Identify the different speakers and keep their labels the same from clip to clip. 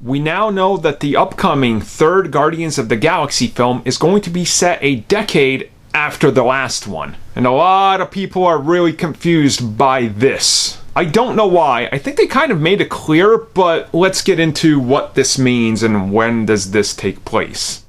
Speaker 1: We now know that the upcoming third Guardians of the Galaxy film is going to be set a decade after the last one. And a lot of people are really confused by this. I don't know why. I think they kind of made it clear, but let's get into what this means and when does this take place.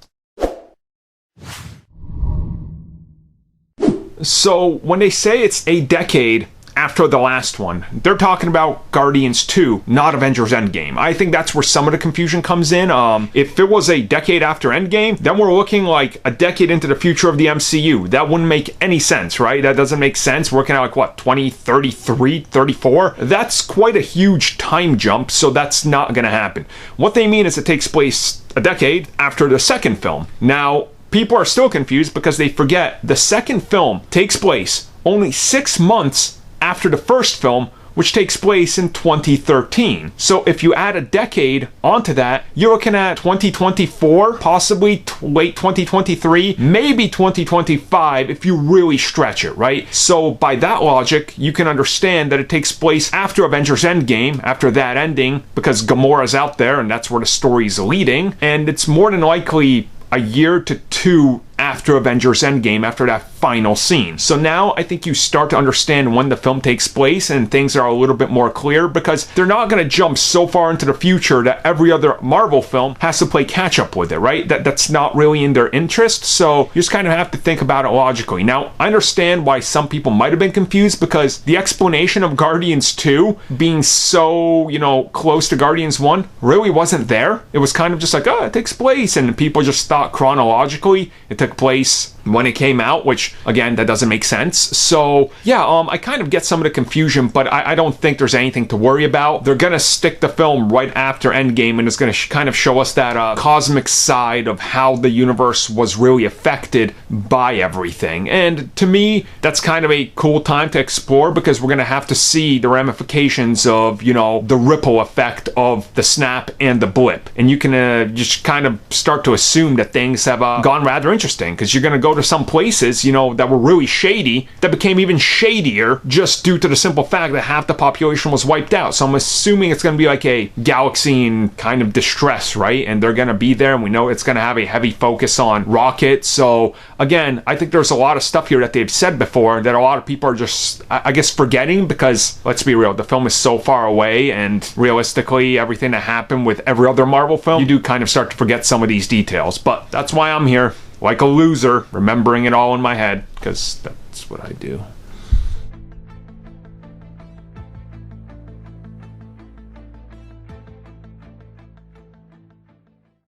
Speaker 1: So when they say it's a decade after the last one, they're talking about Guardians 2, not Avengers Endgame. I think that's where some of the confusion comes in. If it was a decade after Endgame, then we're looking like a decade into the future of the MCU. That wouldn't make any sense, right? That doesn't make sense. We're looking at like, what, 2033, 34? That's quite a huge time jump, so that's not gonna happen. What they mean is it takes place a decade after the second film. Now, people are still confused because they forget the second film takes place only 6 months after the first film, which takes place in 2013. So if you add a decade onto that, you're looking at 2024, possibly late 2023, maybe 2025 if you really stretch it, right? So by that logic, you can understand that it takes place after Avengers Endgame, after that ending, because Gamora's out there and that's where the story's leading, and it's more than likely a year to 2 after Avengers Endgame, after that final scene. So now I think you start to understand when the film takes place and things are a little bit more clear, because they're not going to jump so far into the future that every other Marvel film has to play catch up with it, right? That's not really in their interest, so you just kind of have to think about it logically. Now, I understand why some people might have been confused, because the explanation of Guardians 2 being so, close to Guardians 1 really wasn't there. It was kind of just like, oh, it takes place, and people just thought chronologically it took place when it came out, which again, that doesn't make sense. So yeah, I kind of get some of the confusion, but I don't think there's anything to worry about. They're gonna stick the film right after Endgame, and it's gonna kind of show us that cosmic side of how the universe was really affected by everything. And to me, that's kind of a cool time to explore, because we're gonna have to see the ramifications of, the ripple effect of the snap and the blip. And you can just kind of start to assume that things have gone rather interesting, because you're gonna go to some places, that were really shady, that became even shadier just due to the simple fact that half the population was wiped out. So I'm assuming it's going to be like a galaxy in kind of distress, right? And they're going to be there, and we know it's going to have a heavy focus on Rocket. So again, I think there's a lot of stuff here that they've said before that a lot of people are just, I guess, forgetting, because let's be real, the film is so far away, and realistically, everything that happened with every other Marvel film, you do kind of start to forget some of these details. But that's why I'm here, like a loser, remembering it all in my head, because that's what I do.